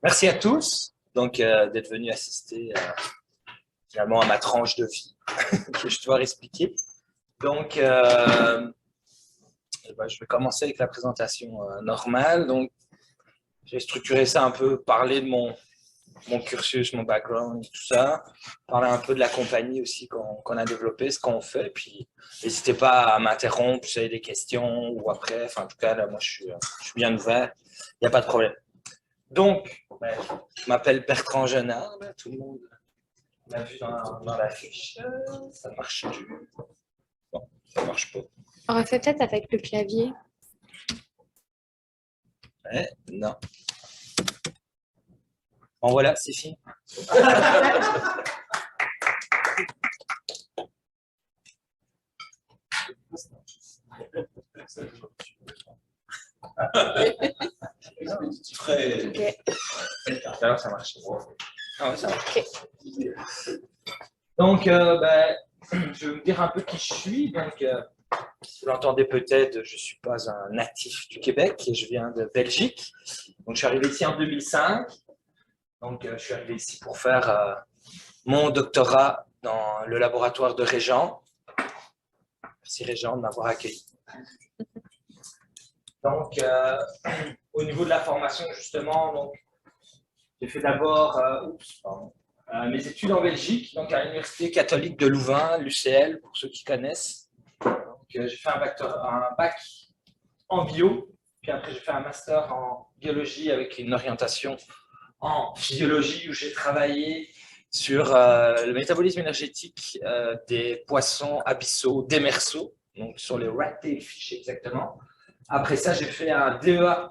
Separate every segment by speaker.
Speaker 1: Merci à tous d'être venus assister finalement à ma tranche de vie que je dois expliquer. Donc, je vais commencer avec la présentation normale. Donc, j'ai structuré ça un peu, parler de mon cursus, mon background et tout ça, parler un peu de la compagnie aussi qu'on a développée, ce qu'on fait, puis n'hésitez pas à m'interrompre si vous avez des questions ou après, enfin en tout cas là moi je suis bien ouvert, il n'y a pas de problème. Donc, je m'appelle Bertrand Genard, là, tout le monde l'a vu dans la fiche, ça marche plus. Bon, ça marche pas.
Speaker 2: On refait peut-être avec le clavier.
Speaker 1: Ouais, non. Bon voilà, c'est fini.
Speaker 2: Okay.
Speaker 1: Alors ça marche. Ah ouais, ça marche.
Speaker 2: Okay.
Speaker 1: Donc, je vais vous dire un peu qui je suis. Donc, vous l'entendez peut-être, je ne suis pas un natif du Québec, je viens de Belgique. Donc, je suis arrivé ici en 2005. Donc, je suis arrivé ici pour faire mon doctorat dans le laboratoire de Régent. Merci Régent de m'avoir accueilli. Donc, au niveau de la formation, justement, donc, j'ai fait d'abord mes études en Belgique, donc à l'Université catholique de Louvain, l'UCL, pour ceux qui connaissent. J'ai fait un bac en bio, puis après j'ai fait un master en biologie avec une orientation en physiologie où j'ai travaillé sur le métabolisme énergétique des poissons abyssaux, démersaux, donc sur les rat-tail fish exactement. Après ça, j'ai fait un DEA,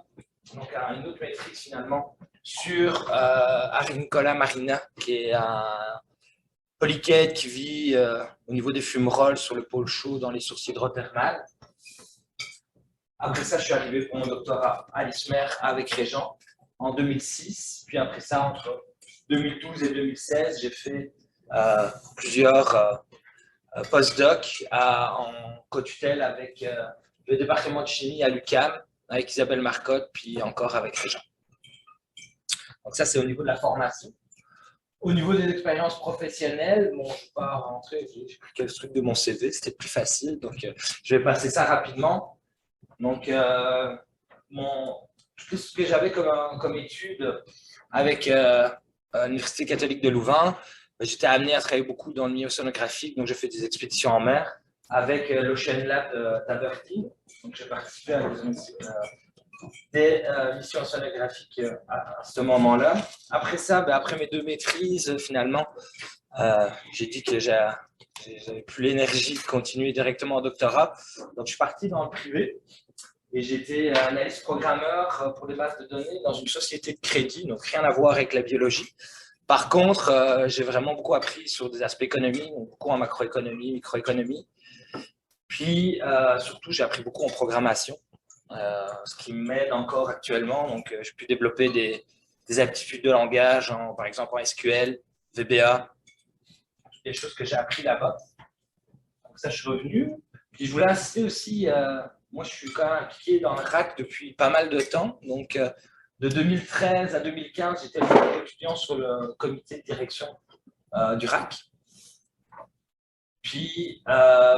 Speaker 1: donc une autre maîtrise finalement, sur Arincola marina, qui est un polychète qui vit au niveau des fumerolles sur le pôle chaud dans les sources hydrothermales. Après ça, je suis arrivé pour mon doctorat à l'ISMER avec Régent en 2006. Puis après ça, entre 2012 et 2016, j'ai fait plusieurs post-docs en co-tutelle avec le département de chimie à l'UQAM, avec Isabelle Marcotte, puis encore avec Régent. Donc ça, c'est au niveau de la formation. Au niveau des expériences professionnelles, bon, je ne vais pas rentrer, j'ai pris quelques trucs de mon CV, c'était plus facile, donc je vais passer ça rapidement. Donc, tout ce que j'avais comme étude avec l'Université catholique de Louvain, j'étais amené à travailler beaucoup dans le milieu océanographique, donc j'ai fait des expéditions en mer avec l'Ocean Lab d'Aberdeen. Donc, j'ai participé à des missions océanographiques à ce moment-là. Après ça, après mes deux maîtrises, finalement, j'ai dit que j'avais plus l'énergie de continuer directement en doctorat. Donc, je suis parti dans le privé et j'étais analyste programmeur pour des bases de données dans une société de crédit, donc rien à voir avec la biologie. Par contre, j'ai vraiment beaucoup appris sur des aspects économiques, donc beaucoup en macroéconomie, microéconomie. Puis, surtout, j'ai appris beaucoup en programmation. Ce qui m'aide encore actuellement. Donc, j'ai pu développer des aptitudes de langage, par exemple en SQL, VBA, des choses que j'ai appris là-bas. Donc ça, je suis revenu. Puis je voulais insister aussi, moi je suis quand même impliqué dans le RAC depuis pas mal de temps. Donc de 2013 à 2015, j'étais étudiant sur le comité de direction du RAC. Puis,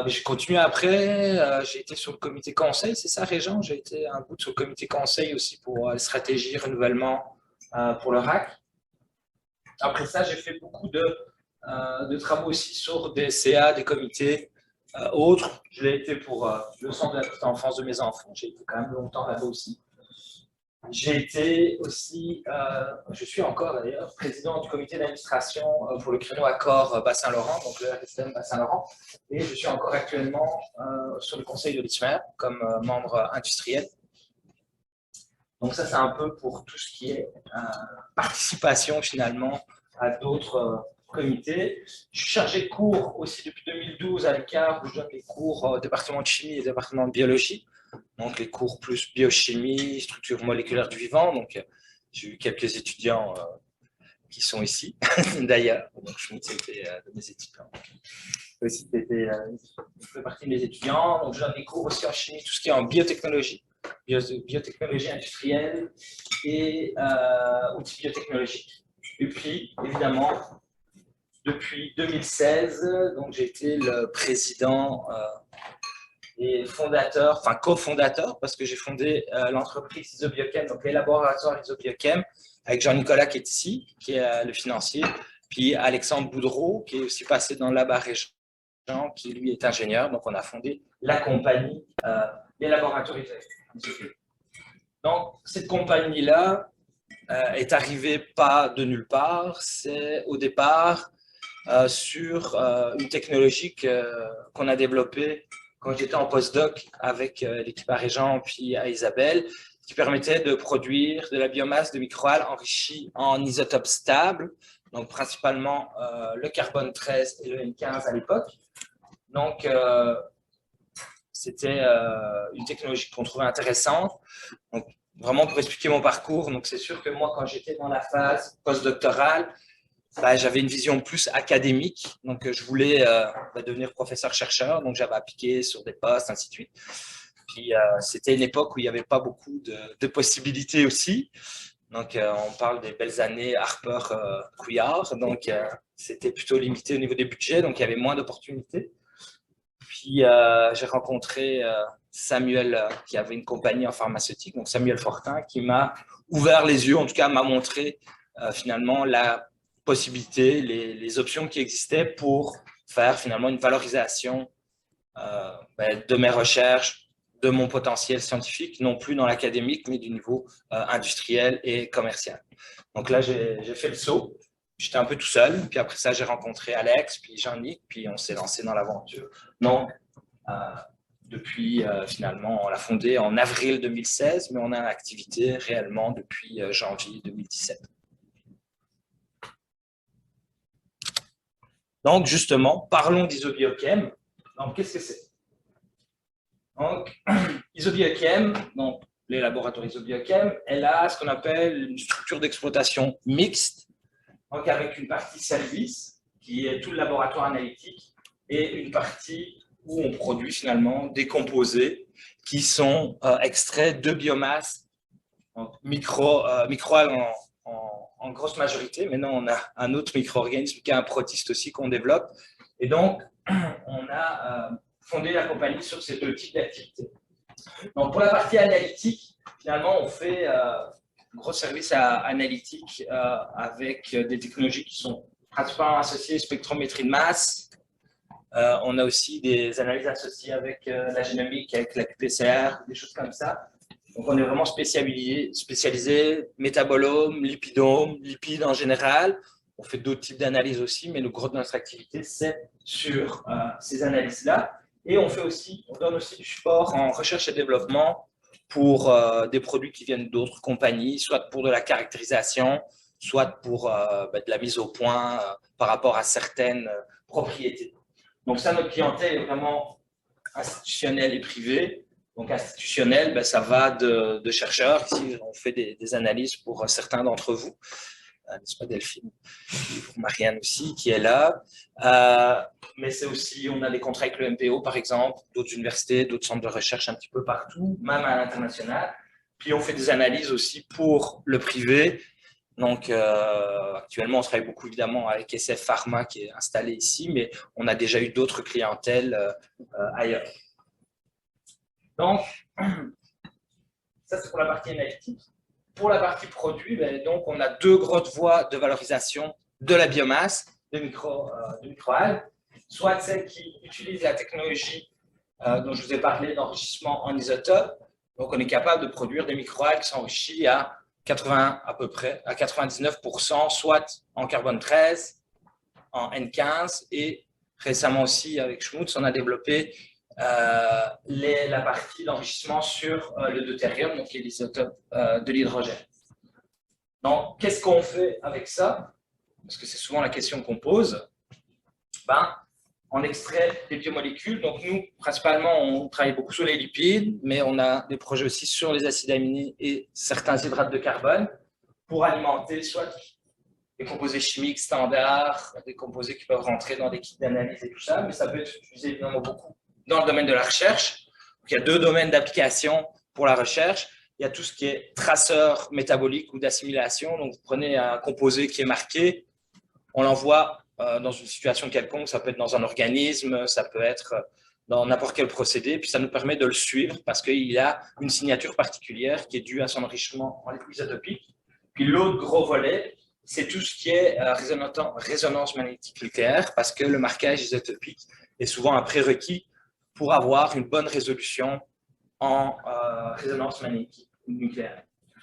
Speaker 1: j'ai continué après, j'ai été sur le comité conseil, c'est ça Régent? J'ai été un bout sur le comité conseil aussi pour la stratégie renouvellement pour le RAC. Après ça, j'ai fait beaucoup de travaux aussi sur des CA, des comités autres. Je l'ai été pour le centre de la petite enfance de mes enfants, j'ai été quand même longtemps là-bas aussi. J'ai été aussi, je suis encore d'ailleurs, président du comité d'administration pour le créneau Accor Bas-Saint-Laurent, donc le RSM Bas-Saint-Laurent, et je suis encore actuellement sur le conseil de l'ISMER comme membre industriel. Donc ça, c'est un peu pour tout ce qui est participation finalement à d'autres comités. Je suis chargé de cours aussi depuis 2012 à l'ECAR, où je donne des cours au département de chimie et au département de biologie. Donc les cours plus biochimie, structure moléculaire du vivant. Donc j'ai eu quelques étudiants qui sont ici d'ailleurs. Donc je était de mes étudiants. Aussi fait partie de mes étudiants. Donc je donne des cours aussi en chimie, tout ce qui est en biotechnologie. biotechnologie industrielle et outils biotechnologiques. Et puis, évidemment, depuis 2016, donc j'ai été le président et fondateur, enfin cofondateur, parce que j'ai fondé l'entreprise Isobiochem, donc les laboratoires Isobiochem, avec Jean-Nicolas qui est ici, qui est le financier, puis Alexandre Boudreau, qui est aussi passé dans le lab à Régent, qui lui est ingénieur. Donc on a fondé la compagnie les laboratoires Isobiochem. Donc cette compagnie-là est arrivée pas de nulle part, c'est au départ sur une technologie qu'on a développée quand j'étais en postdoc avec l'équipe à Régent puis à Isabelle, qui permettait de produire de la biomasse de microalgues enrichie en isotopes stables, donc principalement le carbone 13 et le N15 à l'époque. Donc, c'était une technologie qu'on trouvait intéressante. Donc, vraiment, pour expliquer mon parcours, donc c'est sûr que moi, quand j'étais dans la phase postdoctorale, j'avais une vision plus académique, donc je voulais devenir professeur-chercheur, donc j'avais appliqué sur des postes, ainsi de suite. Puis c'était une époque où il n'y avait pas beaucoup de possibilités aussi, donc on parle des belles années Harper-Couillard, donc c'était plutôt limité au niveau des budgets, donc il y avait moins d'opportunités. Puis j'ai rencontré Samuel, qui avait une compagnie en pharmaceutique, donc Samuel Fortin, qui m'a ouvert les yeux, en tout cas m'a montré finalement la possibilités, les options qui existaient pour faire finalement une valorisation de mes recherches, de mon potentiel scientifique, non plus dans l'académique, mais du niveau industriel et commercial. Donc là, j'ai fait le saut. J'étais un peu tout seul, puis après ça, j'ai rencontré Alex, puis Jean-Nic, puis on s'est lancé dans l'aventure. Donc, depuis, finalement, on l'a fondé en avril 2016, mais on est en activité réellement depuis janvier 2017. Donc, justement, parlons d'Isobiochem. Donc, qu'est-ce que c'est? Donc, Isobiochem, donc les laboratoires Isobiochem, elle a ce qu'on appelle une structure d'exploitation mixte, donc avec une partie service, qui est tout le laboratoire analytique, et une partie où on produit finalement des composés qui sont extraits de biomasse, microalgues en grosse majorité. Maintenant, on a un autre micro-organisme qui est un protiste aussi qu'on développe. Et donc, on a fondé la compagnie sur ces deux types d'activités. Donc, pour la partie analytique, finalement, on fait un gros service analytique avec des technologies qui sont principalement associées à spectrométrie de masse. On a aussi des analyses associées avec la génomique, avec la qPCR, des choses comme ça. Donc, on est vraiment spécialisé métabolome, lipidome, lipides en général. On fait d'autres types d'analyses aussi, mais le gros de notre activité, c'est sur ces analyses-là. Et on donne aussi du support en recherche et développement pour des produits qui viennent d'autres compagnies, soit pour de la caractérisation, soit pour de la mise au point par rapport à certaines propriétés. Donc ça, notre clientèle est vraiment institutionnelle et privée. Donc, institutionnel, ça va de chercheurs. Ici, on fait des analyses pour certains d'entre vous. N'est-ce pas, Delphine? Pour Marianne aussi, qui est là. Mais c'est aussi, on a des contrats avec le MPO, par exemple, d'autres universités, d'autres centres de recherche un petit peu partout, même à l'international. Puis, on fait des analyses aussi pour le privé. Donc, actuellement, on travaille beaucoup, évidemment, avec SF Pharma, qui est installé ici, mais on a déjà eu d'autres clientèles ailleurs. Donc, ça, c'est pour la partie analytique. Pour la partie produit, donc, on a deux grosses voies de valorisation de la biomasse de microalgues, soit celle qui utilise la technologie dont je vous ai parlé d'enrichissement en isotope. Donc, on est capable de produire des microalgues qui sont enrichies à 99%, soit en carbone 13, en N15, et récemment aussi, avec Schmutz, on a développé la partie d'enrichissement sur le deutérium, donc qui est l'isotope de l'hydrogène. Donc, qu'est-ce qu'on fait avec ça? Parce que c'est souvent la question qu'on pose. On extrait des biomolécules. Donc, nous, principalement, on travaille beaucoup sur les lipides, mais on a des projets aussi sur les acides aminés et certains hydrates de carbone pour alimenter soit des composés chimiques standards, des composés qui peuvent rentrer dans des kits d'analyse et tout ça, mais ça peut être utilisé évidemment beaucoup dans le domaine de la recherche. Donc, il y a deux domaines d'application pour la recherche, il y a tout ce qui est traceur métabolique ou d'assimilation. Donc, vous prenez un composé qui est marqué, on l'envoie dans une situation quelconque, ça peut être dans un organisme, ça peut être dans n'importe quel procédé, puis ça nous permet de le suivre parce qu'il y a une signature particulière qui est due à son enrichissement en isotopique. Puis l'autre gros volet, c'est tout ce qui est résonance magnétique nucléaire, parce que le marquage isotopique est souvent un prérequis pour avoir une bonne résolution en résonance magnétique nucléaire.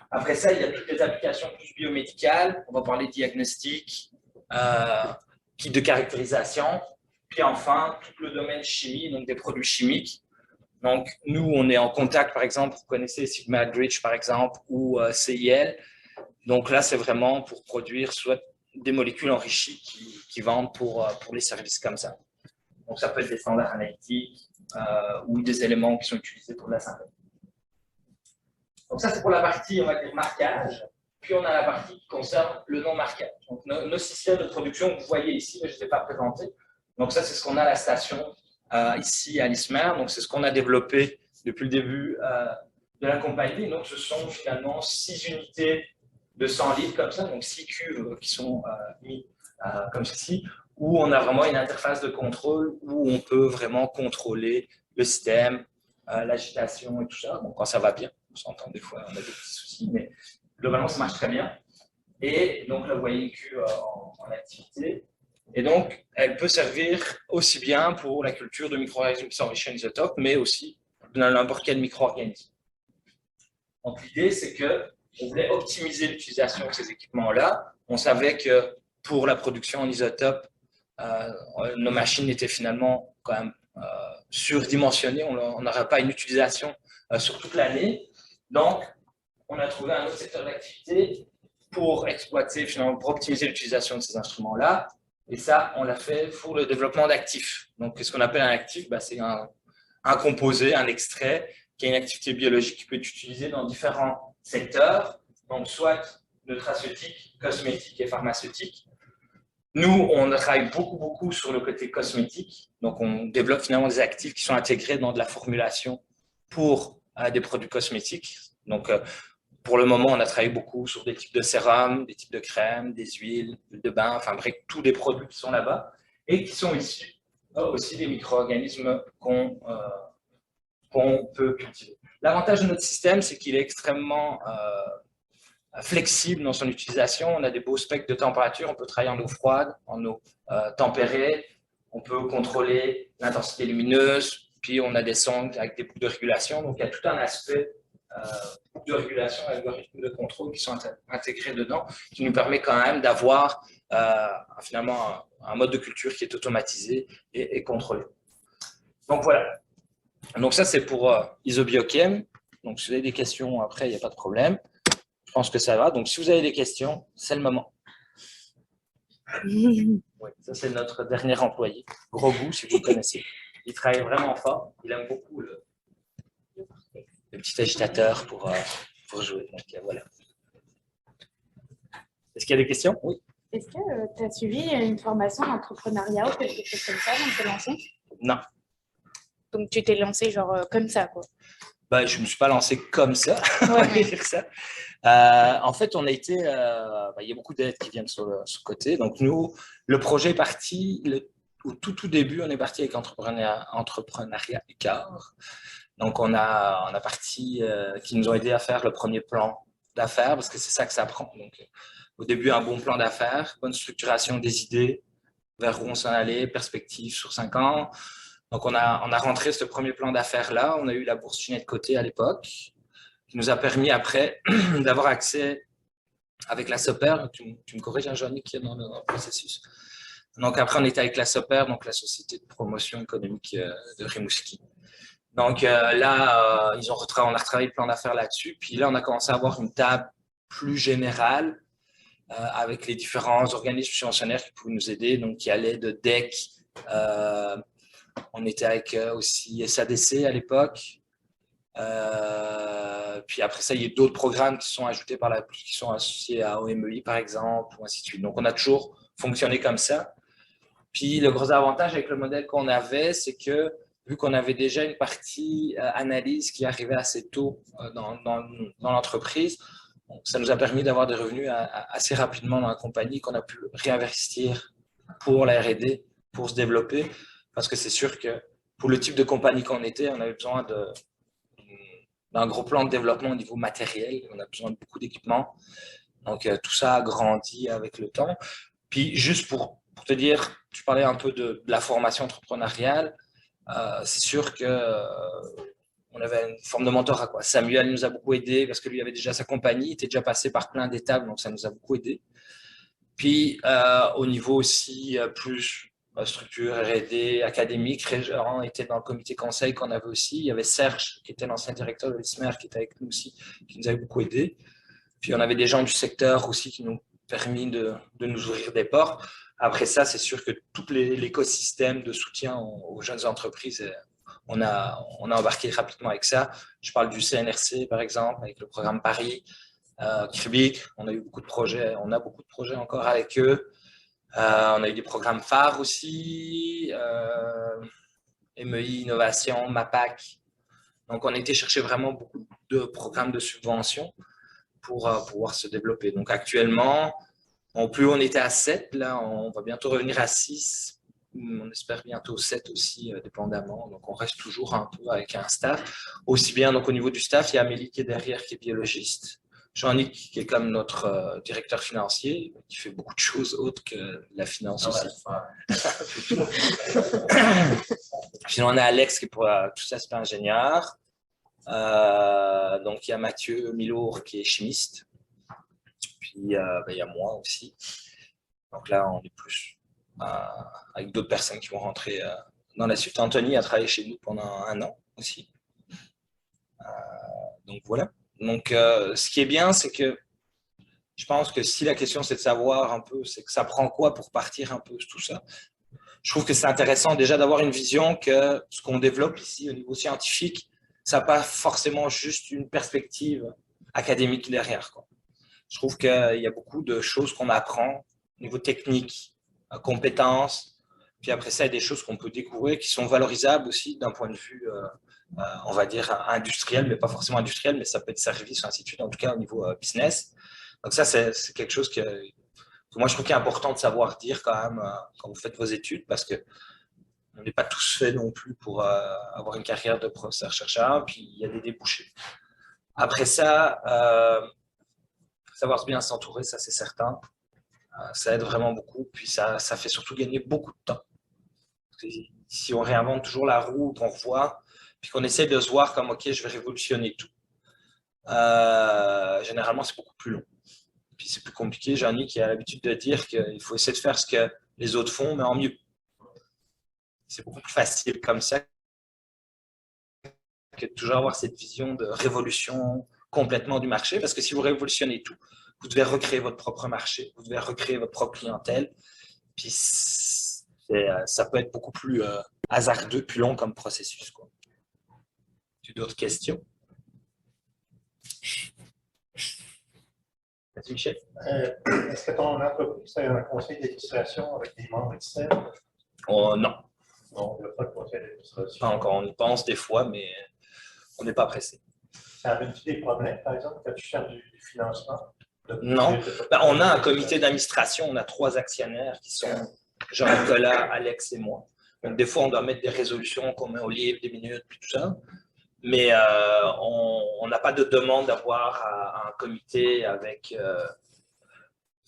Speaker 1: Après ça, il y a toutes les applications plus biomédicales, on va parler de diagnostic, kit de caractérisation, puis enfin, tout le domaine chimie, donc des produits chimiques. Donc, nous, on est en contact, par exemple, vous connaissez Sigma Aldrich, par exemple, ou CIL. Donc là, c'est vraiment pour produire soit des molécules enrichies qui vendent pour les services comme ça. Donc, ça peut être des standards analytiques ou des éléments qui sont utilisés pour de la synthèse. Donc ça, c'est pour la partie, on va dire, marquage. Puis on a la partie qui concerne le non-marquage. Donc nos systèmes de production, vous voyez ici, mais je ne les ai pas présentés. Donc ça, c'est ce qu'on a à la station ici à l'ISMER. Donc c'est ce qu'on a développé depuis le début de la compagnie. Donc ce sont finalement 6 unités de 100 litres comme ça, donc 6 cuves qui sont mis comme ceci, où on a vraiment une interface de contrôle où on peut vraiment contrôler le système, l'agitation et tout ça. Donc quand ça va bien, on s'entend des fois, on a des petits soucis, mais globalement ça marche très bien. Et donc là, vous voyez une cuve en activité. Et donc, elle peut servir aussi bien pour la culture de micro-organismes qui s'enrichissent en isotopes, mais aussi dans n'importe quel micro-organisme. Donc l'idée, c'est qu'on voulait optimiser l'utilisation de ces équipements-là. On savait que pour la production en isotope, nos machines étaient finalement quand même surdimensionnées. On n'aurait pas une utilisation sur toute l'année. Donc, on a trouvé un autre secteur d'activité pour exploiter, finalement, pour optimiser l'utilisation de ces instruments-là. Et ça, on l'a fait pour le développement d'actifs. Donc, ce qu'on appelle un actif, c'est un composé, un extrait, qui a une activité biologique qui peut être utilisée dans différents secteurs, donc soit nutraceutique, cosmétique et pharmaceutique. Nous, on travaille beaucoup sur le côté cosmétique, donc on développe finalement des actifs qui sont intégrés dans de la formulation pour des produits cosmétiques. Donc, pour le moment, on a travaillé beaucoup sur des types de sérums, des types de crèmes, des huiles, de bain, enfin bref, tous les produits qui sont là-bas et qui sont issus aussi des micro-organismes qu'on peut cultiver. L'avantage de notre système, c'est qu'il est extrêmement flexible dans son utilisation. On a des beaux spectres de température, on peut travailler en eau froide, en eau tempérée, on peut contrôler l'intensité lumineuse, puis on a des sondes avec des boucles de régulation. Donc, il y a tout un aspect de régulation, algorithmes de contrôle qui sont intégrés dedans, qui nous permet quand même d'avoir finalement un mode de culture qui est automatisé et contrôlé. Donc voilà. Donc ça, c'est pour Isobiochem. Donc si vous avez des questions après, il n'y a pas de problème. Je pense que ça va. Donc si vous avez des questions, c'est le moment. Oui, ça, c'est notre dernier employé. Gros goût, si vous le connaissez. Il travaille vraiment fort. Il aime beaucoup le petit agitateur pour jouer. Donc, voilà. Est-ce qu'il y a des questions? Oui.
Speaker 2: Est-ce que tu as suivi une formation d'entrepreneuriat ou quelque chose comme ça avant de te lancer?
Speaker 1: Non.
Speaker 2: Donc, tu t'es lancé genre comme ça, quoi?
Speaker 1: Je ne me suis pas lancé comme ça, on va dire ça. En fait, on a été… il y a beaucoup d'aides qui viennent sur le côté. Donc, nous, le projet est parti… Au tout début, on est parti avec Entrepreneuriat Écart. Donc, on a parti qui nous ont aidé à faire le premier plan d'affaires parce que c'est ça que ça prend. Donc, au début, un bon plan d'affaires, bonne structuration des idées, vers où on s'en allait, perspective sur 5 ans. Donc, on a rentré ce premier plan d'affaires-là. On a eu la bourse Ginette Côté à l'époque, qui nous a permis après d'avoir accès avec la SOPER. Tu me corriges, Johnny, qui est dans le processus. Donc, après, on était avec la SOPER, donc la Société de promotion économique de Rimouski. Donc là, on a retravaillé le plan d'affaires là-dessus. Puis là, on a commencé à avoir une table plus générale avec les différents organismes subventionnaires qui pouvaient nous aider, donc qui allaient de DEC. On était avec aussi SADC à l'époque. Puis après ça, il y a d'autres programmes qui sont ajoutés qui sont associés à OMEI, par exemple, ou ainsi de suite. Donc, on a toujours fonctionné comme ça. Puis, le gros avantage avec le modèle qu'on avait, c'est que vu qu'on avait déjà une partie analyse qui arrivait assez tôt dans l'entreprise, ça nous a permis d'avoir des revenus assez rapidement dans la compagnie qu'on a pu réinvestir pour la R&D, pour se développer, parce que c'est sûr que pour le type de compagnie qu'on était, on avait besoin d'un gros plan de développement au niveau matériel, on a besoin de beaucoup d'équipements. Donc tout ça a grandi avec le temps. Puis juste pour te dire, tu parlais un peu de la formation entrepreneuriale, c'est sûr que on avait une forme de mentorat, quoi. Samuel nous a beaucoup aidé parce que lui avait déjà sa compagnie, il était déjà passé par plein d'étapes, donc ça nous a beaucoup aidé. Puis au niveau aussi plus structure, R&D, académique, Régent était dans le comité conseil qu'on avait aussi. Il y avait Serge, qui était l'ancien directeur de l'ISMER, qui était avec nous aussi, qui nous avait beaucoup aidé. Puis on avait des gens du secteur aussi qui nous ont permis de nous ouvrir des portes. Après ça, c'est sûr que tout l'écosystème de soutien aux jeunes entreprises, on a embarqué rapidement avec ça. Je parle du CNRC, par exemple, avec le programme Paris, Cribic, on a eu beaucoup de projets, on a beaucoup de projets encore avec eux. On a eu des programmes phares aussi, MEI, Innovation, MAPAC. Donc, on a été chercher vraiment beaucoup de programmes de subvention pour pouvoir se développer. Donc, actuellement, plus on était à 7, là, on va bientôt revenir à 6. On espère bientôt 7 aussi, dépendamment. Donc, on reste toujours un peu avec un staff. Aussi bien, donc, au niveau du staff, il y a Amélie qui est derrière, qui est biologiste. Jean-Nic, qui est comme notre directeur financier, qui fait beaucoup de choses autres que la finance aussi. Sinon, on a Alex qui est pour tout ça, c'est ingénieur. Donc, il y a Mathieu Milour qui est chimiste. Puis, il y a moi aussi. Donc là, on est plus avec d'autres personnes qui vont rentrer dans la suite. Anthony a travaillé chez nous pendant 1 an aussi. Donc, voilà. Donc, ce qui est bien, c'est que je pense que si la question, c'est de savoir un peu, c'est que ça prend quoi pour partir un peu tout ça. Je trouve que c'est intéressant déjà d'avoir une vision que ce qu'on développe ici au niveau scientifique, ça n'a pas forcément juste une perspective académique derrière, quoi. Je trouve qu'il y a beaucoup de choses qu'on apprend au niveau technique, compétences, puis après ça, il y a des choses qu'on peut découvrir qui sont valorisables aussi d'un point de vue, on va dire, industriel, mais pas forcément industriel, mais ça peut être service, ainsi de suite, en tout cas au niveau business. Donc ça, c'est quelque chose que moi, je trouve qu'il est important de savoir dire quand même quand vous faites vos études, parce que on n'est pas tous faits non plus pour avoir une carrière de professeur-chercheur, puis il y a des débouchés. Après ça, savoir bien s'entourer, ça c'est certain. Ça aide vraiment beaucoup, puis ça fait surtout gagner beaucoup de temps. Si on réinvente toujours la roue, qu'on revoit, puis qu'on essaie de se voir comme, OK, je vais révolutionner tout, généralement, c'est beaucoup plus long. Puis c'est plus compliqué. Jean-Nic qui a l'habitude de dire qu'il faut essayer de faire ce que les autres font, mais en mieux. C'est beaucoup plus facile comme ça que de toujours avoir cette vision de révolution complètement du marché, parce que si vous révolutionnez tout, vous devez recréer votre propre marché, vous devez recréer votre propre clientèle, puis ça peut être beaucoup plus hasardeux, plus long comme processus, quoi. Tu as d'autres questions? Merci, Michel.
Speaker 3: Est-ce que ton entreprise a un conseil d'administration avec des membres externes?
Speaker 1: Non.
Speaker 3: Non, il n'y a pas de conseil d'administration.
Speaker 1: Pas encore, on y pense des fois, mais on n'est pas pressé.
Speaker 3: Ça amène-tu des problèmes, par exemple, quand tu cherches du financement?
Speaker 1: Non. On a un comité d'administration, on a 3 actionnaires qui sont Jean-Nicolas, Alex et moi. Donc, des fois, on doit mettre des résolutions qu'on met au livre, des minutes, puis tout ça. Mais on n'a pas de demande d'avoir un comité avec,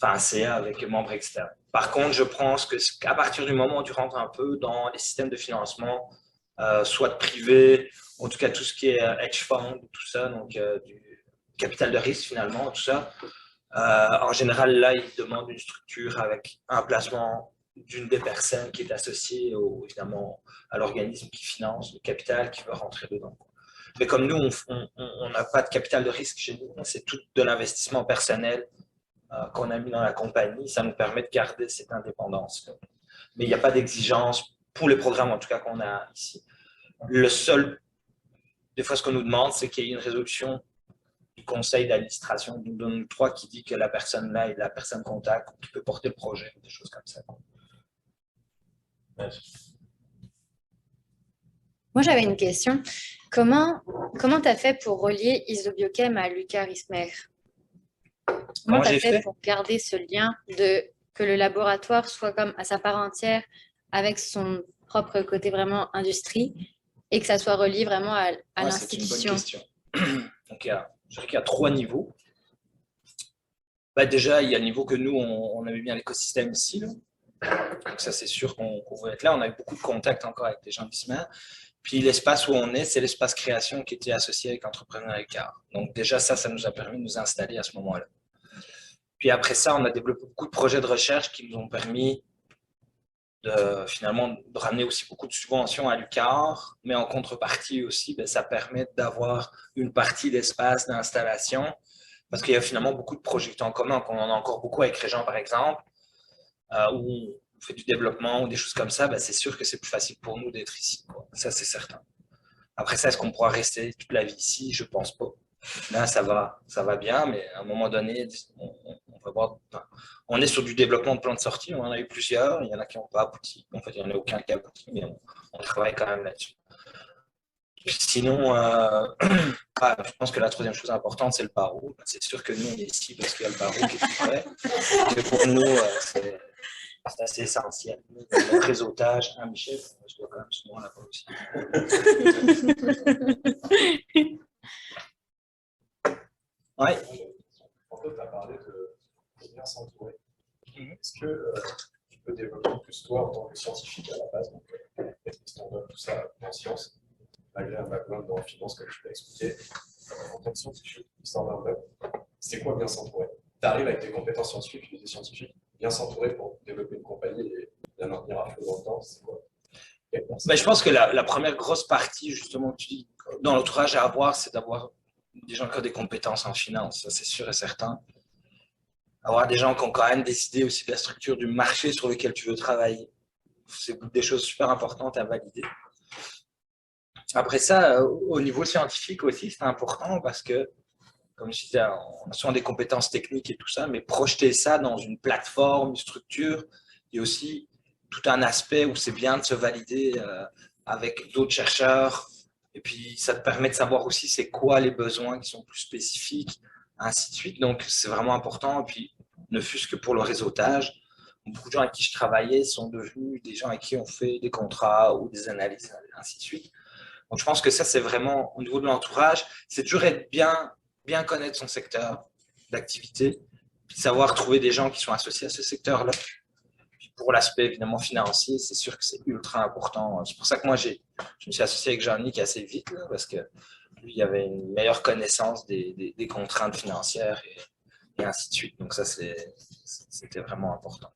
Speaker 1: un CA avec membres externes. Par contre, je pense qu'à partir du moment où tu rentres un peu dans les systèmes de financement, soit de privé, en tout cas tout ce qui est hedge fund, tout ça, donc du capital de risque finalement, tout ça, en général, là, ils demandent une structure avec un placement d'une des personnes qui est associée évidemment à l'organisme qui finance le capital qui va rentrer dedans. Mais comme nous, on n'a pas de capital de risque chez nous, c'est tout de l'investissement personnel qu'on a mis dans la compagnie, ça nous permet de garder cette indépendance. Mais il n'y a pas d'exigence pour les programmes, en tout cas, qu'on a ici. Le seul, des fois, ce qu'on nous demande, c'est qu'il y ait une résolution du conseil d'administration de nous 3 qui dit que la personne là est la personne contact qui peut porter le projet, des choses comme ça.
Speaker 3: Merci.
Speaker 4: Moi, j'avais une question. Comment tu as fait pour relier Isobiochem à Luca Rismer? Comment
Speaker 1: Comment
Speaker 4: tu as
Speaker 1: j'ai
Speaker 4: fait
Speaker 1: fait?
Speaker 4: pour garder ce lien de que le laboratoire soit comme à sa part entière avec son propre côté vraiment industrie et que ça soit relié vraiment à
Speaker 1: Ouais, c'est une bonne
Speaker 4: l'institution?
Speaker 1: question. Donc, je dirais qu'il y a 3 niveaux. Bah, déjà, il y a le niveau que nous, on avait bien l'écosystème ici. Là. Donc ça, c'est sûr qu'on va être là. On a eu beaucoup de contacts encore avec les gens d'ISMER. Puis l'espace où on est, c'est l'espace création qui était associé avec Entrepreneur Écart. Donc déjà, ça nous a permis de nous installer à ce moment-là. Puis après ça, on a développé beaucoup de projets de recherche qui nous ont permis finalement de ramener aussi beaucoup de subventions à l'UQAR, mais en contrepartie aussi, ben, ça permet d'avoir une partie d'espace d'installation, parce qu'il y a finalement beaucoup de projets en commun, qu'on en a encore beaucoup avec Régent par exemple, où on fait du développement ou des choses comme ça, ben, c'est sûr que c'est plus facile pour nous d'être ici. Quoi. Ça, c'est certain. Après ça, est-ce qu'on pourra rester toute la vie ici? Je pense pas. Là, ça va bien, mais à un moment donné, on va voir. Enfin, on est sur du développement de plans de sortie, on en a eu plusieurs, il y en a qui n'ont pas abouti. En fait, il n'y en a aucun qui a abouti, mais on travaille quand même là-dessus. Sinon, je pense que la troisième chose importante, c'est le barreau. C'est sûr que nous, on est ici parce qu'il y a le barreau qui est tout près. Mais pour nous, c'est assez essentiel. Le réseautage, Michel, je dois quand même souvent là-bas aussi. Oui.
Speaker 5: En fait, tu as parlé de bien s'entourer. Est-ce que tu peux développer plus toi en tant que scientifique à la base, donc qu'est-ce qui t'en donne tout ça en sciences, malgré un background en finance, comme je t'ai expliqué, en tant que scientifique, c'est quoi bien s'entourer? Tu arrives avec tes compétences scientifiques, tu es scientifique, bien s'entourer pour développer une compagnie et la maintenir à flot dans le temps, c'est quoi?
Speaker 1: Mais je pense que la première grosse partie, justement, que tu dis, dans l'entourage à avoir, c'est d'avoir des gens qui ont des compétences en finance, ça c'est sûr et certain. Avoir des gens qui ont quand même décidé aussi de la structure du marché sur lequel tu veux travailler. C'est des choses super importantes à valider. Après ça, au niveau scientifique aussi, c'est important parce que, comme je disais, on a souvent des compétences techniques et tout ça, mais projeter ça dans une plateforme, une structure, il y a aussi tout un aspect où c'est bien de se valider avec d'autres chercheurs. Et puis, ça te permet de savoir aussi c'est quoi les besoins qui sont plus spécifiques, ainsi de suite. Donc, c'est vraiment important. Et puis, ne fût-ce que pour le réseautage, beaucoup de gens avec qui je travaillais sont devenus des gens avec qui on fait des contrats ou des analyses, ainsi de suite. Donc, je pense que ça, c'est vraiment, au niveau de l'entourage, c'est toujours être bien connaître son secteur d'activité, puis savoir trouver des gens qui sont associés à ce secteur-là. Puis pour l'aspect évidemment financier, c'est sûr que c'est ultra important. C'est pour ça que moi, je me suis associé avec Jean-Nic assez vite, là, parce que lui, il avait une meilleure connaissance des contraintes financières et ainsi de suite. Donc ça, c'était vraiment important.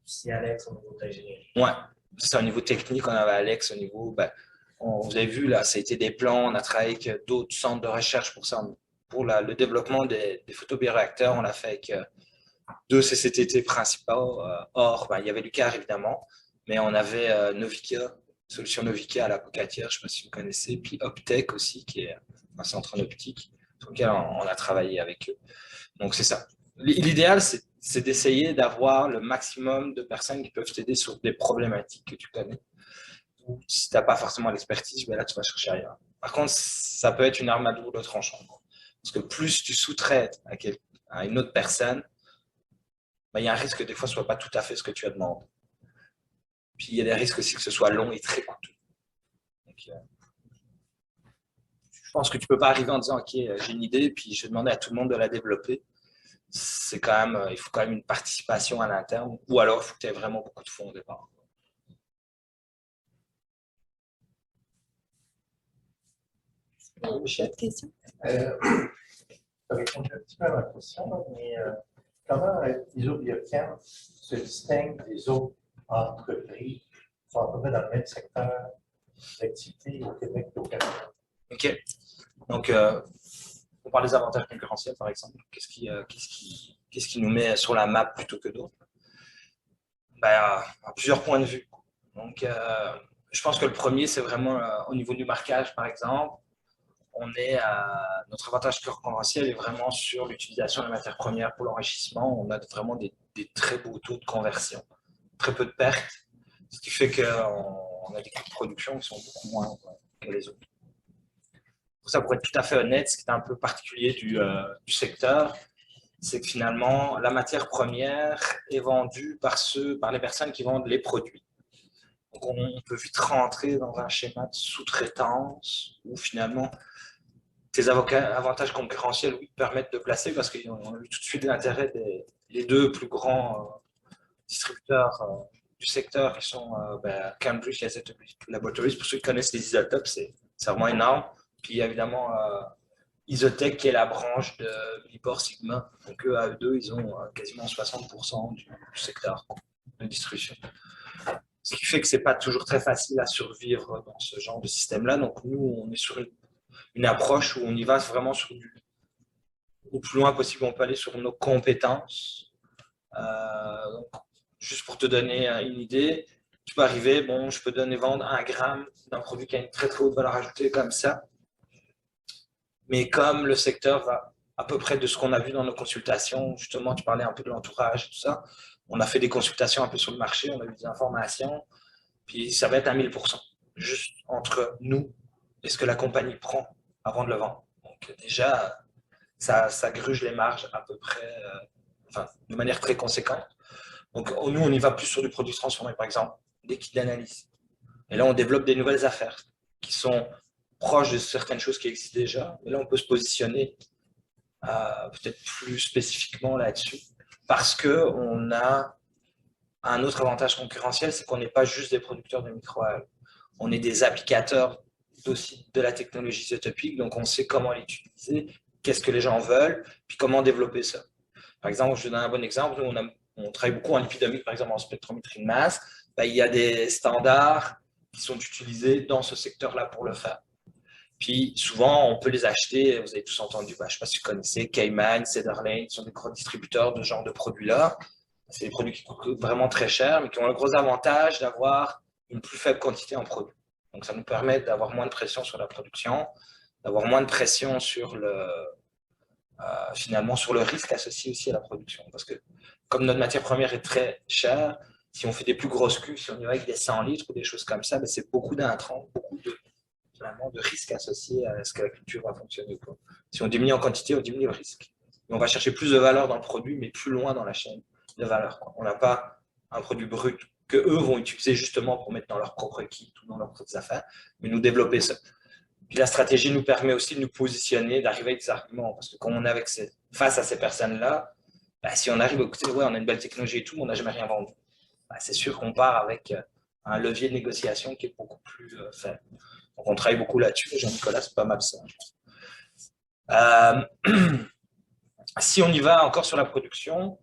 Speaker 6: Si Alex au niveau de l'ingénierie.
Speaker 1: Ouais, c'est au niveau technique, on avait Alex au niveau, vous avez vu là, ça a été des plans, on a travaillé avec d'autres centres de recherche pour ça. Pour le développement des photobioréacteurs, on l'a fait avec 2 CCTT principaux. Or, il y avait Lucar évidemment, mais on avait Novica, solution Novica à la Pocatière, je ne sais pas si vous connaissez, puis Optech aussi, qui est un centre en optique, sur lequel on a travaillé avec eux. Donc c'est ça. L'idéal, c'est d'essayer d'avoir le maximum de personnes qui peuvent t'aider sur des problématiques que tu connais. Ou si tu n'as pas forcément l'expertise, là, tu vas chercher ailleurs. Par contre, ça peut être une arme à double tranchant. Parce que plus tu sous-traites à une autre personne, il y a un risque que des fois, ce ne soit pas tout à fait ce que tu as demandé. Puis il y a des risques aussi que ce soit long et très coûteux. Donc, je pense que tu ne peux pas arriver en disant, OK, j'ai une idée, puis je vais demander à tout le monde de la développer. C'est quand même, il faut quand même une participation à l'interne, ou alors il faut que tu aies vraiment beaucoup de fonds au départ.
Speaker 4: Michel, question?
Speaker 3: Tu as répondu un petit peu à ma question, mais comment Isobiochem se distingue des autres entreprises qui sont à peu près dans le même secteur d'activité au Québec et au Canada?
Speaker 1: OK. Donc, on parle des avantages concurrentiels, par exemple. Qu'est-ce qui nous met sur la map plutôt que d'autres? À plusieurs points de vue. Donc, je pense que le premier, c'est vraiment au niveau du marquage, par exemple. Notre avantage concurrentiel est vraiment sur l'utilisation des matières premières pour l'enrichissement. On a vraiment des très beaux taux de conversion, très peu de pertes, ce qui fait qu'en on a des coûts de production qui sont beaucoup moins que les autres. Pour ça, pour être tout à fait honnête, ce qui est un peu particulier du secteur, c'est que finalement, la matière première est vendue par les personnes qui vendent les produits. Donc, on peut vite rentrer dans un schéma de sous-traitance où finalement, tes avantages concurrentiels oui, permettent de placer parce qu'ils ont eu tout de suite l'intérêt des deux plus grands distributeurs du secteur qui sont Cambridge Laboratories. Pour ceux qui connaissent les isotopes, c'est vraiment énorme. Puis évidemment, Isotech qui est la branche de Lipor Sigma. Donc eux, à eux deux, ils ont quasiment 60% du secteur de distribution. Ce qui fait que ce n'est pas toujours très facile à survivre dans ce genre de système-là. Donc nous, on est sur une approche où on y va vraiment sur au plus loin possible, on peut aller sur nos compétences. Donc, juste pour te donner une idée, tu peux arriver, bon, je peux vendre 1 gramme d'un produit qui a une très très haute valeur ajoutée comme ça. Mais comme le secteur va à peu près de ce qu'on a vu dans nos consultations, justement, tu parlais un peu de l'entourage et tout ça, on a fait des consultations un peu sur le marché, on a eu des informations, puis ça va être à 1000%, juste entre nous et ce que la compagnie prend avant de le vendre. Donc déjà, ça gruge les marges à peu près, de manière très conséquente. Donc nous, on y va plus sur du produit transformé, par exemple, des kits d'analyse. Et là, on développe des nouvelles affaires qui sont proches de certaines choses qui existent déjà. Mais là, on peut se positionner peut-être plus spécifiquement là-dessus parce qu'on a un autre avantage concurrentiel, c'est qu'on n'est pas juste des producteurs de microalgues. On est des applicateurs aussi de la technologie isotopique, donc on sait comment l'utiliser, qu'est-ce que les gens veulent, puis comment développer ça. Par exemple, je te donne un bon exemple, nous, on travaille beaucoup en lipidomique, par exemple en spectrométrie de masse, il y a des standards qui sont utilisés dans ce secteur-là pour le faire. Puis souvent, on peut les acheter, vous avez tous entendu, je ne sais pas si vous connaissez, Cayman, Cedar Lane, sont des gros distributeurs de ce genre de produits-là. C'est des produits qui coûtent vraiment très cher, mais qui ont le gros avantage d'avoir une plus faible quantité en produit. Donc ça nous permet d'avoir moins de pression sur la production, d'avoir moins de pression sur finalement sur le risque associé aussi à la production. Parce que comme notre matière première est très chère, si on fait des plus grosses cuves, si on y va avec des 100 litres ou des choses comme ça, c'est beaucoup d'intrants, beaucoup de risques associés à ce que la culture va fonctionner. Si on diminue en quantité, on diminue le risque. Et on va chercher plus de valeur dans le produit, mais plus loin dans la chaîne de valeur. On n'a pas un produit brut que eux vont utiliser justement pour mettre dans leur propre kit ou dans leurs propres affaires, mais nous développer ça. Puis la stratégie nous permet aussi de nous positionner, d'arriver avec des arguments, parce que quand on est face à ces personnes-là, si on arrive, écoutez, ouais, on a une belle technologie et tout, on n'a jamais rien vendu. C'est sûr qu'on part avec un levier de négociation qui est beaucoup plus faible. Donc on travaille beaucoup là-dessus. Jean-Nicolas, c'est pas mal ça. Si on y va encore sur la production,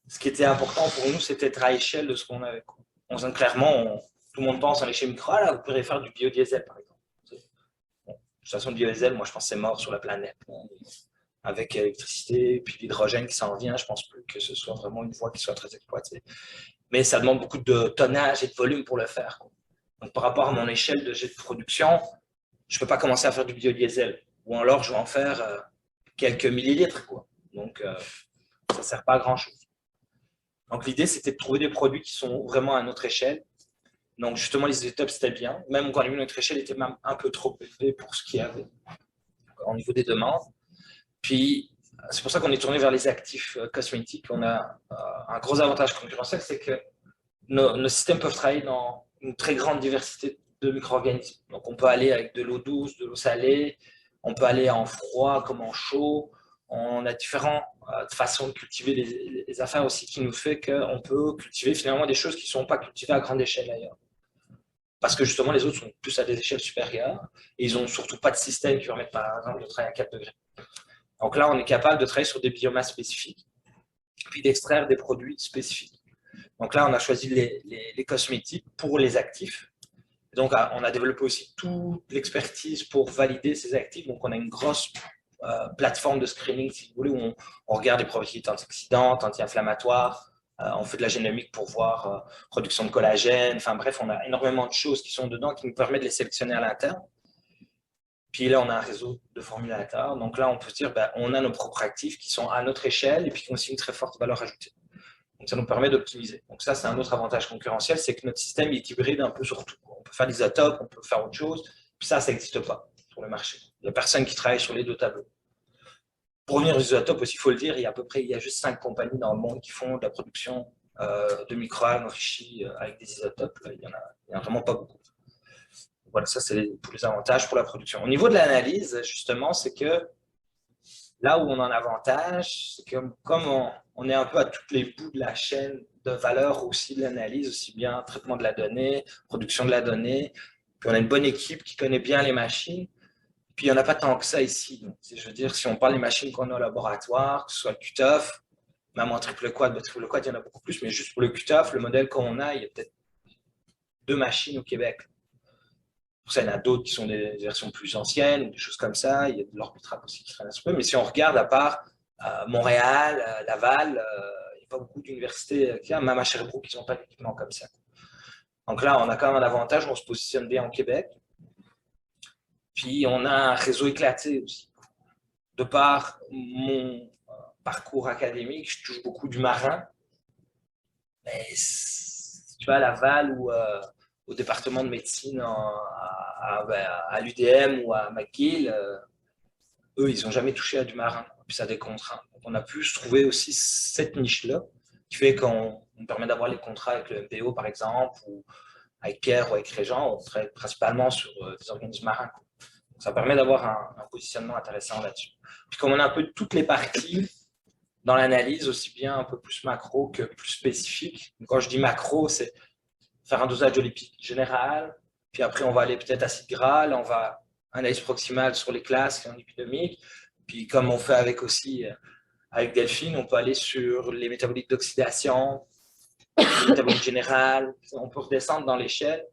Speaker 1: ce qui était important pour nous, c'était d'être à échelle de ce qu'on avait. Clairement, tout le monde pense à l'échelle micro, là, vous pourrez faire du biodiesel, par exemple. Bon, de toute façon, le biodiesel, moi, je pense que c'est mort sur la planète. Avec l'électricité, puis l'hydrogène qui s'en vient, je ne pense plus que ce soit vraiment une voie qui soit très exploitée. Mais ça demande beaucoup de tonnage et de volume pour le faire. Donc, par rapport à mon échelle de jet de production, je ne peux pas commencer à faire du biodiesel. Ou alors, je vais en faire quelques millilitres. Donc, ça ne sert pas à grand-chose. Donc, l'idée, c'était de trouver des produits qui sont vraiment à notre échelle. Donc, justement, les isotopes, c'était bien. Même quand notre échelle était même un peu trop élevée pour ce qu'il y avait au niveau des demandes. Puis, c'est pour ça qu'on est tourné vers les actifs cosmétiques. On a un gros avantage concurrentiel, c'est que nos systèmes peuvent travailler dans une très grande diversité de micro-organismes. Donc, on peut aller avec de l'eau douce, de l'eau salée, on peut aller en froid comme en chaud. On a différentes façons de cultiver les affaires aussi qui nous fait qu'on peut cultiver finalement des choses qui ne sont pas cultivées à grande échelle ailleurs. Parce que justement, les autres sont plus à des échelles supérieures et ils n'ont surtout pas de système qui permettent par exemple de travailler à 4 degrés. Donc là, on est capable de travailler sur des biomasses spécifiques puis d'extraire des produits spécifiques. Donc là, on a choisi les cosmétiques pour les actifs. Donc, on a développé aussi toute l'expertise pour valider ces actifs. Donc, on a une grosse plateforme de screening, si vous voulez, où on regarde les propriétés antioxydantes, anti-inflammatoires. On fait de la génomique pour voir production de collagène. Enfin bref, on a énormément de choses qui sont dedans qui nous permettent de les sélectionner à l'interne. Puis là, on a un réseau de formulateurs. Donc là, on peut se dire, on a nos propres actifs qui sont à notre échelle et puis qui ont aussi une très forte valeur ajoutée. Donc, ça nous permet d'optimiser. Donc, ça, c'est un autre avantage concurrentiel, c'est que notre système est hybride un peu sur tout. On peut faire des isotopes, on peut faire autre chose. Puis ça n'existe pas sur le marché. Il n'y a personne qui travaille sur les deux tableaux. Pour revenir aux isotopes aussi, il faut le dire, il y a juste 5 compagnies dans le monde qui font de la production de microalgues enrichies avec des isotopes. Il n'y en a vraiment pas beaucoup. Voilà, ça, c'est tous les avantages pour la production. Au niveau de l'analyse, justement, c'est que là où on a un avantage, c'est que comme on est un peu à tous les bouts de la chaîne de valeur aussi de l'analyse, aussi bien traitement de la donnée, production de la donnée, puis on a une bonne équipe qui connaît bien les machines, puis il n'y en a pas tant que ça ici. Donc, je veux dire, si on parle des machines qu'on a au laboratoire, que ce soit le QTOF, même en triple quad, triple quad, il y en a beaucoup plus, mais juste pour le QTOF, le modèle qu'on a, il y a peut-être 2 machines au Québec. Pour ça, il y en a d'autres qui sont des versions plus anciennes, ou des choses comme ça. Il y a de l'Orbitrap aussi qui traîne un peu. Mais si on regarde, à part Montréal, Laval, il n'y a pas beaucoup d'universités qui même à Sherbrooke, ils n'ont pas d'équipement comme ça. Donc là, on a quand même un avantage, on se positionne bien au Québec. Puis, on a un réseau éclaté aussi. De par mon parcours académique, je touche beaucoup du marin. Mais tu vas à Laval ou au département de médecine à l'UDM ou à McGill, eux, ils n'ont jamais touché à du marin. Puis ça a des contraintes. Donc, on a pu se trouver aussi cette niche-là, qui fait qu'on permet d'avoir les contrats avec le MPO, par exemple, ou avec Pierre ou avec Régent. On travaille principalement sur des organismes marins. Donc, ça permet d'avoir un positionnement intéressant là-dessus. Puis comme on a un peu toutes les parties dans l'analyse, aussi bien un peu plus macro que plus spécifique. Donc, quand je dis macro, c'est faire un dosage de lipide général, puis après on va aller peut-être acide gras, là on va analyse proximale sur les classes en lipidomique, puis comme on fait avec aussi avec Delphine, on peut aller sur les métabolites d'oxydation, les métabolites générales, on peut redescendre dans l'échelle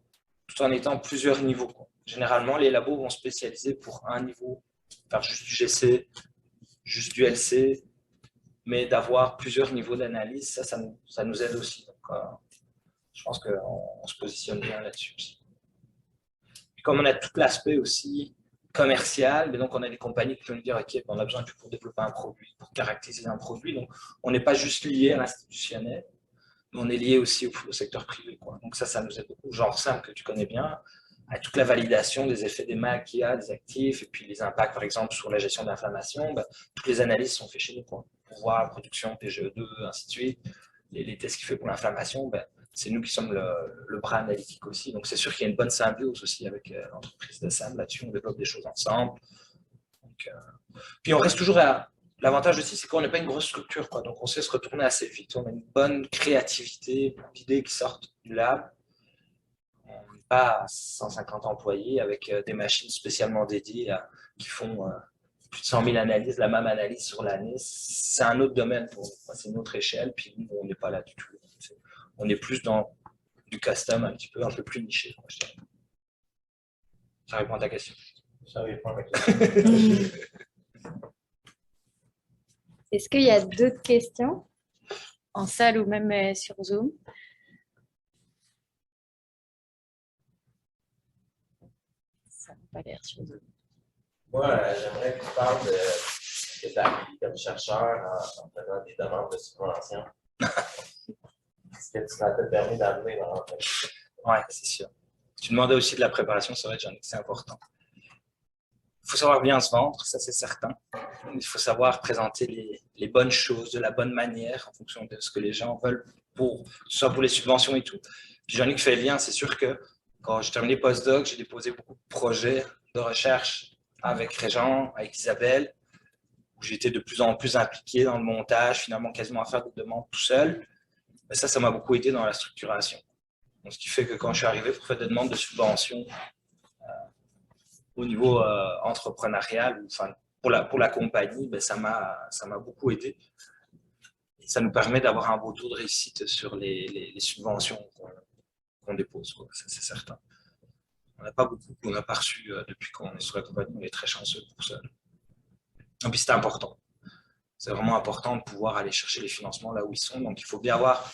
Speaker 1: tout en étant plusieurs niveaux. Généralement, les labos vont spécialiser pour un niveau, faire juste du GC, juste du LC, mais d'avoir plusieurs niveaux d'analyse, ça nous aide aussi. Donc, je pense qu'on se positionne bien là-dessus aussi. Puis comme on a tout l'aspect aussi commercial, mais donc on a des compagnies qui vont nous dire ok, on a besoin de tout pour développer un produit, pour caractériser un produit. Donc on n'est pas juste lié à l'institutionnel, mais on est lié aussi au secteur privé, quoi. Donc ça nous aide beaucoup. Genre simple que tu connais bien, à toute la validation des effets des MAC qu'il y a, des actifs, et puis les impacts par exemple sur la gestion de l'inflammation, toutes les analyses sont faites chez nous, quoi. Pour voir la production, PGE2, ainsi de suite, les tests qu'il fait pour l'inflammation, c'est nous qui sommes le bras analytique aussi. Donc, c'est sûr qu'il y a une bonne symbiose aussi avec l'entreprise de Sam. Là-dessus, on développe des choses ensemble. Donc, puis, on reste toujours à... L'avantage aussi, c'est qu'on n'est pas une grosse structure, quoi. Donc, on sait se retourner assez vite. On a une bonne créativité d'idées qui sortent du lab. On n'est pas à 150 employés avec des machines spécialement dédiées qui font plus de 100 000 analyses, la même analyse sur l'année. C'est un autre domaine pour nous. C'est une autre échelle. Puis, nous, on n'est pas là du tout. On est plus dans du custom, un peu plus niché. Ça répond à ta question.
Speaker 3: Ça répond à ma question.
Speaker 4: Est-ce qu'il y a d'autres questions en salle ou même sur Zoom? Ça n'a pas l'air sur Zoom.
Speaker 6: Moi, j'aimerais que tu parles de ta vie comme chercheur en faisant des demandes de subvention. Est-ce que tu t'as permis d'amener dans l'entreprise?
Speaker 1: Oui, c'est sûr. Tu demandais aussi de la préparation, c'est vrai, Jean-Luc, c'est important. Il faut savoir bien se vendre, ça c'est certain. Il faut savoir présenter les bonnes choses de la bonne manière en fonction de ce que les gens veulent, soit pour les subventions et tout. Puis Jean-Luc fait le lien, c'est sûr que quand j'ai terminé postdoc, j'ai déposé beaucoup de projets de recherche avec Régent, avec Isabelle, où j'étais de plus en plus impliqué dans le montage, finalement quasiment à faire des demandes tout seul. Mais ça m'a beaucoup aidé dans la structuration. Donc, ce qui fait que quand je suis arrivé pour faire des demandes de subventions au niveau entrepreneurial, enfin, pour la compagnie, ça m'a beaucoup aidé. Et ça nous permet d'avoir un beau taux de réussite sur les subventions qu'on dépose, quoi. Ça, c'est certain. On n'a pas beaucoup qu'on n'a pas reçu depuis qu'on est sur la compagnie. On est très chanceux pour ça. Et puis, c'est important. C'est vraiment important de pouvoir aller chercher les financements là où ils sont. Donc, il faut bien avoir,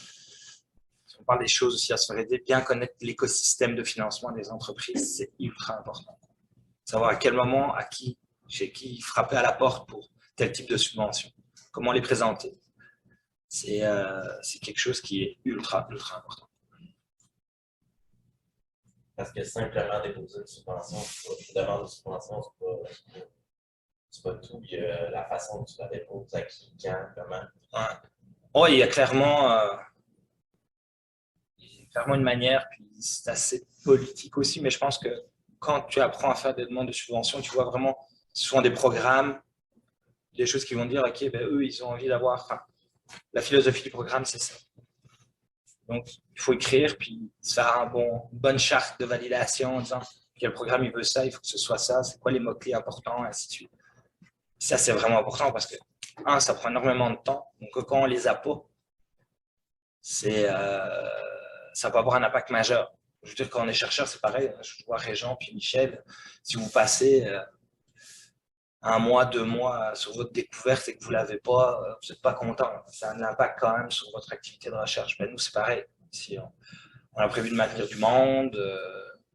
Speaker 1: si on parle des choses aussi à se faire aider, bien connaître l'écosystème de financement des entreprises, c'est ultra important. Savoir à quel moment, chez qui frapper à la porte pour tel type de subvention, comment les présenter. c'est quelque chose qui est ultra important.
Speaker 6: Parce que simplement déposer une subvention, une demande de subvention, c'est pas tout. Il y a la façon dont tu la déposes, à qui, quand, comment.
Speaker 1: Ouais. Oh, il y a clairement une manière, puis c'est assez politique aussi, mais je pense que quand tu apprends à faire des demandes de subvention, tu vois vraiment souvent des programmes, des choses qui vont dire, OK, ben, eux, ils ont envie d'avoir, enfin, la philosophie du programme, c'est ça. Donc, il faut écrire, puis faire une bonne charte de validation en disant que le programme, il veut ça, il faut que ce soit ça, c'est quoi les mots-clés importants, et ainsi de suite. Ça, c'est vraiment important parce que, ça prend énormément de temps. Donc, quand on les a pas, ça peut avoir un impact majeur. Je veux dire, quand on est chercheur, c'est pareil. Je vois Régent puis Michel, si vous passez 1 mois, 2 mois sur votre découverte et que vous ne l'avez pas, vous n'êtes pas content. Ça a un impact quand même sur votre activité de recherche. Ben, nous, c'est pareil. Si on a prévu de maintenir du monde,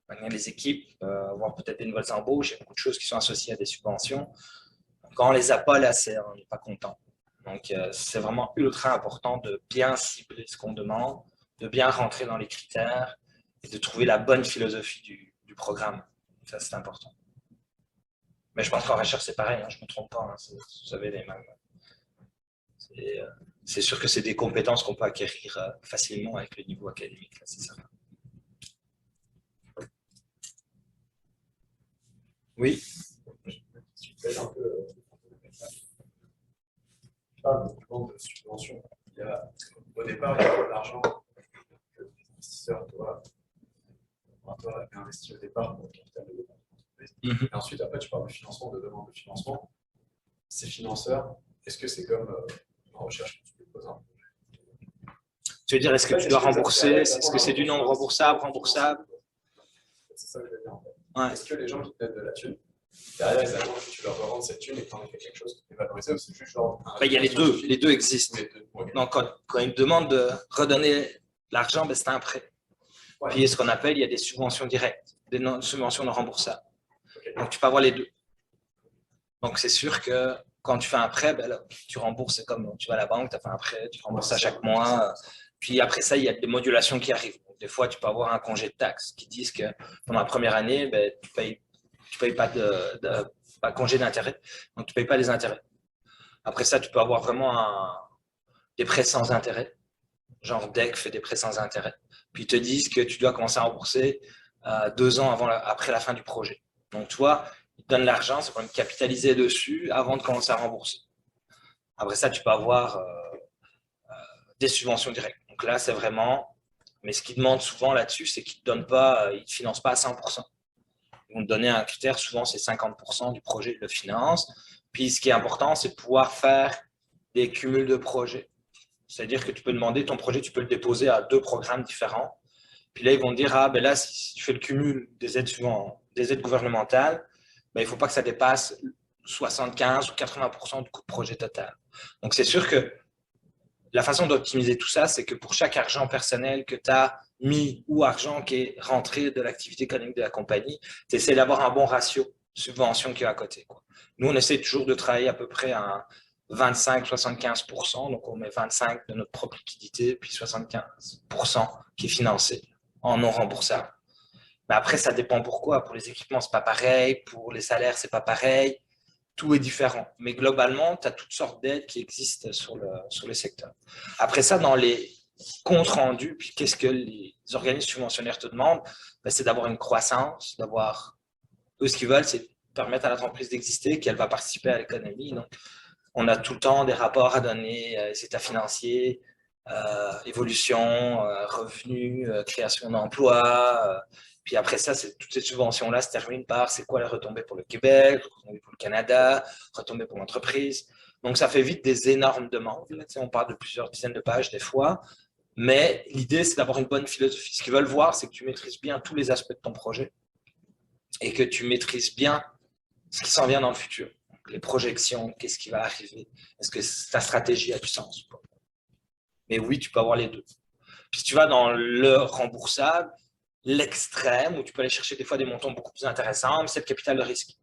Speaker 1: maintenir les équipes, avoir peut-être des nouvelles embauches, il y a beaucoup de choses qui sont associées à des subventions. Quand on ne les a pas, là, on n'est pas content. Donc, c'est vraiment ultra important de bien cibler ce qu'on demande, de bien rentrer dans les critères et de trouver la bonne philosophie du programme. Ça, c'est important. Mais je pense qu'en recherche, c'est pareil, je ne me trompe pas, vous avez les mêmes. C'est sûr que c'est des compétences qu'on peut acquérir facilement avec le niveau académique, c'est certain. Oui.
Speaker 5: Un peu, je parle de subvention. Au départ, il y a de l'argent que l'investisseur doit investir au départ pour le capital de l'entreprise. Et ensuite, après, tu parles de financement, de demande de financement. Ces financeurs, est-ce que c'est comme en recherche que tu peux poser un projet?
Speaker 1: Tu veux dire, est-ce que tu dois rembourser? Est-ce que c'est du non remboursable, remboursable?
Speaker 5: C'est ça que je veux dire en fait.
Speaker 1: Ouais.
Speaker 5: Est-ce que les gens qui te donnent de la thune, derrière, ils attendent que tu leur revends cette thune et que tu en aies fait quelque chose qui est valorisé, ou c'est juste genre.
Speaker 1: Il y a les deux existent.
Speaker 5: Okay.
Speaker 1: Donc, quand ils te demandent de redonner l'argent, c'est un prêt. Ouais. Puis, ce qu'on appelle, il y a des subventions directes, des subventions non remboursables. Okay. Donc, tu peux avoir les deux. Donc, c'est sûr que quand tu fais un prêt, là, tu rembourses comme tu vas à la banque, tu as fait un prêt, tu rembourses à chaque mois. Puis après ça, il y a des modulations qui arrivent. Donc, des fois, tu peux avoir un congé de taxes qui disent que pendant la première année, tu payes pas pas congé d'intérêt. Donc, tu ne payes pas les intérêts. Après ça, tu peux avoir vraiment des prêts sans intérêt. Genre DEC fait des prêts sans intérêt. Puis ils te disent que tu dois commencer à rembourser 2 ans après la fin du projet. Donc, toi, ils te donnent l'argent, c'est pour me capitaliser dessus avant de commencer à rembourser. Après ça, tu peux avoir des subventions directes. Donc là, c'est vraiment... Mais ce qu'ils demandent souvent là-dessus, c'est qu'ils ne te financent pas à 100%. Ils vont te donner un critère, souvent c'est 50% du projet de le finance. Puis ce qui est important, c'est de pouvoir faire des cumuls de projets. C'est-à-dire que tu peux demander ton projet, tu peux le déposer à 2 programmes différents. Puis là, ils vont te dire, là, si tu fais le cumul des aides gouvernementales, il ne faut pas que ça dépasse 75 ou 80% du coût de projet total. Donc, c'est sûr que la façon d'optimiser tout ça, c'est que pour chaque argent personnel que tu as mis ou argent qui est rentré de l'activité économique de la compagnie, tu essaies d'avoir un bon ratio subvention qui est à côté. Nous, on essaie toujours de travailler à peu près à 25-75%, donc on met 25% de notre propre liquidité, puis 75% qui est financé en non remboursable. Mais après, ça dépend pourquoi. Pour les équipements, c'est pas pareil. Pour les salaires, c'est pas pareil. Tout est différent. Mais globalement, tu as toutes sortes d'aides qui existent sur le secteur. Après ça, dans les comptes rendus, puis qu'est-ce que les organismes subventionnaires te demandent? C'est d'avoir une croissance, d'avoir... Eux, ce qu'ils veulent, c'est permettre à l'entreprise d'exister, qu'elle va participer à l'économie. Donc, on a tout le temps des rapports à donner, les états financiers, évolution, revenus, création d'emplois. Puis après ça, toutes ces subventions-là se terminent par c'est quoi les retombées pour le Québec, retombées pour le Canada, retombées pour l'entreprise. Donc, ça fait vite des énormes demandes. Là, on parle de plusieurs dizaines de pages des fois. Mais l'idée, c'est d'avoir une bonne philosophie. Ce qu'ils veulent voir, c'est que tu maîtrises bien tous les aspects de ton projet et que tu maîtrises bien ce qui s'en vient dans le futur. Donc, les projections, qu'est-ce qui va arriver? Est-ce que ta stratégie a du sens ou pas? Mais oui, tu peux avoir les deux. Puis si tu vas dans le remboursable, l'extrême, où tu peux aller chercher des fois des montants beaucoup plus intéressants, c'est le capital de risque.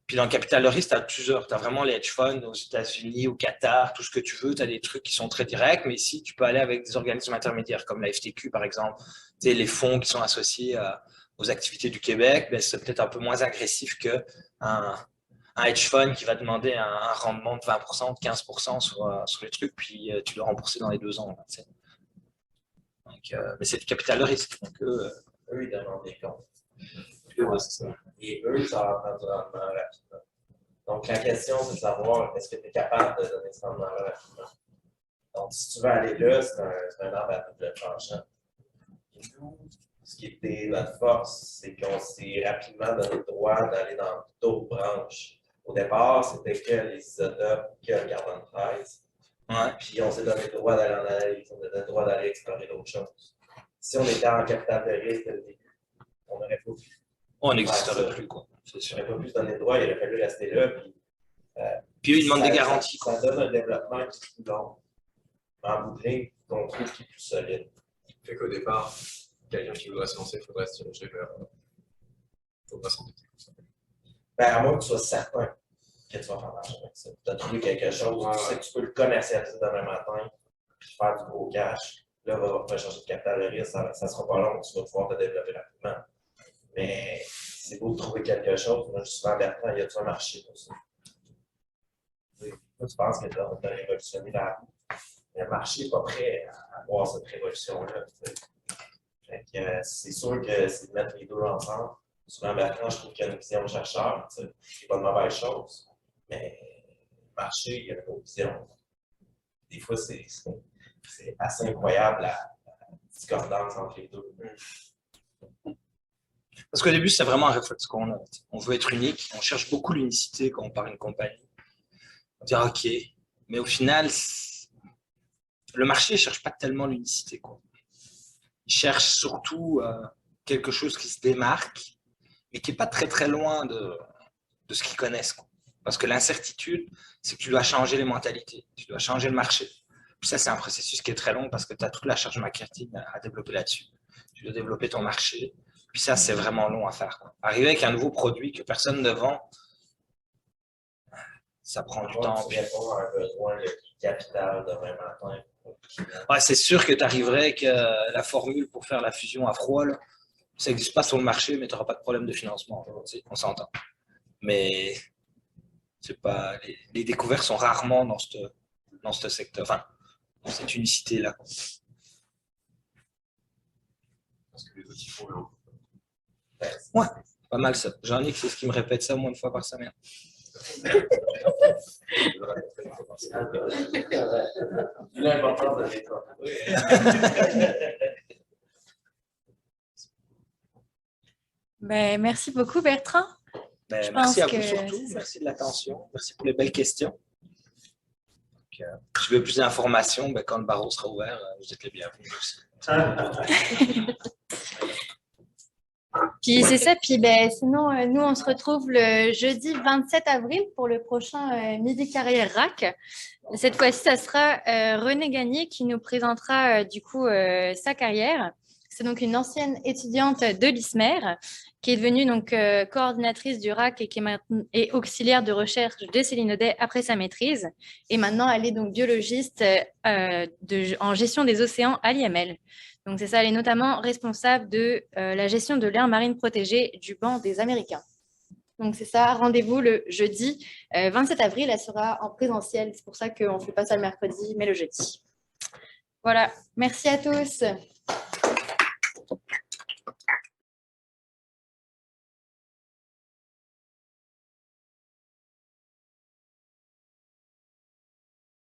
Speaker 1: Puis dans le capital de risque, tu as plusieurs. Tu as vraiment les hedge funds aux États-Unis, au Qatar, tout ce que tu veux. Tu as des trucs qui sont très directs, mais ici, tu peux aller avec des organismes intermédiaires comme la FTQ, par exemple. Tu sais, les fonds qui sont associés aux activités du Québec, ben, c'est peut-être un peu moins agressif qu'un un hedge fund qui va demander un rendement de 20% ou de 15% sur les trucs, puis tu dois rembourser dans les 2 ans. Là, tu sais. Donc, mais c'est du capital de risque. Donc,
Speaker 6: Eux, ils demandent des comptes.
Speaker 1: ouais, c'est ça.
Speaker 6: Et eux, ça va prendre du rendement rapidement. Donc, la question, c'est de savoir est-ce que tu es capable de donner ce rendement-là rapidement. Donc, si tu veux aller là, c'est un arbre à double tranchant. Et nous, ce qui était notre force, c'est qu'on s'est rapidement donné le droit d'aller dans d'autres branches. Au départ, c'était que les isotopes, que le carbone 13.
Speaker 1: Ouais.
Speaker 6: Puis on s'est donné le droit d'aller en analyse, on s'est donné le droit d'aller explorer d'autres choses. Si on était en capital de risque dès le début, on n'aurait pas pu.
Speaker 1: On n'existerait plus, quoi. C'est
Speaker 6: On
Speaker 1: sûr.
Speaker 6: n'aurait pas pu se donner le droit, il aurait fallu rester là.
Speaker 1: Puis eux, ils demandent des garanties.
Speaker 6: Ça donne un développement qui est plus long. En bout de ligne, qu'on trouve qui est plus solide.
Speaker 5: Fait qu'au départ, quelqu'un qui voudrait se lancer, il faudrait se diriger vers. Il faudrait s'endetter comme ça.
Speaker 6: Ben, à moins que tu sois certain que tu vas faire l'argent avec ça. Tu as trouvé quelque chose, tu sais que tu peux le commercialiser demain matin, puis faire du gros cash. Là, va changer de capital de risque, ça ne sera pas long, tu vas pouvoir te développer rapidement. Mais c'est beau de trouver quelque chose. Moi, je suis souvent Bertrand, il y a-tu un marché pour ça? Toi, tu penses que tu as révolutionné la roue. Le marché n'est pas prêt à voir cette révolution-là. C'est sûr que c'est de mettre les deux ensemble. Souvent, Bertrand, je trouve qu'il y a une vision chercheur. C'est pas de mauvaise chose. Mais le marché, il y a une autre vision. Des fois, c'est assez incroyable la discordance entre les deux.
Speaker 1: Parce qu'au début, c'est vraiment un réflexe qu'on a. On veut être unique. On cherche beaucoup l'unicité quand on parle d'une compagnie. On dit, OK. Mais au final, le marché ne cherche pas tellement l'unicité, quoi. Il cherche surtout quelque chose qui se démarque, mais qui n'est pas très, très loin de ce qu'ils connaissent, quoi. Parce que l'incertitude, c'est que tu dois changer les mentalités. Tu dois changer le marché. Puis ça, c'est un processus qui est très long parce que tu as toute la charge marketing à développer là-dessus. Tu dois développer ton marché. Puis ça, c'est vraiment long à faire, quoi. Arriver avec un nouveau produit que personne ne vend, ça prend du temps.
Speaker 6: Tu réponds à un besoin de capital demain matin.
Speaker 1: Ouais, c'est sûr que tu arriverais avec la formule pour faire la fusion à froid. Là. Ça n'existe pas sur le marché, mais tu n'auras pas de problème de financement. On s'entend. Mais c'est pas, les découvertes sont rarement dans ce secteur, enfin, dans cette unicité-là.
Speaker 5: Parce que les outils font l'eau.
Speaker 1: Ouais, pas mal ça. J'en ai qui c'est ce qui me répète ça au moins une fois par semaine.
Speaker 6: L'importance de l'école.
Speaker 4: Ben, merci beaucoup, Bertrand.
Speaker 1: Ben,
Speaker 4: Je
Speaker 1: merci à
Speaker 4: pense
Speaker 1: vous
Speaker 4: que
Speaker 1: surtout.
Speaker 4: c'est ça.
Speaker 1: Merci de l'attention. Merci pour les belles questions. Donc, si vous veux plus d'informations, ben, quand le barreau sera ouvert, vous êtes les bienvenus aussi.
Speaker 4: Puis c'est ça, puis ben, sinon, nous, on se retrouve le jeudi 27 avril pour le prochain Midi Carrière RAC. Cette fois-ci, ça sera René Gagné qui nous présentera du coup sa carrière. C'est donc une ancienne étudiante de l'ISMER qui est devenue donc coordinatrice du RAC et qui est auxiliaire de recherche de Céline Audet après sa maîtrise. Et maintenant, elle est donc biologiste en gestion des océans à l'IML. Donc, c'est ça, elle est notamment responsable de la gestion de l'aire marine protégée du banc des Américains. Donc, c'est ça, rendez-vous le jeudi 27 avril, elle sera en présentiel. C'est pour ça qu'on ne fait pas ça le mercredi, mais le jeudi. Voilà, merci à tous.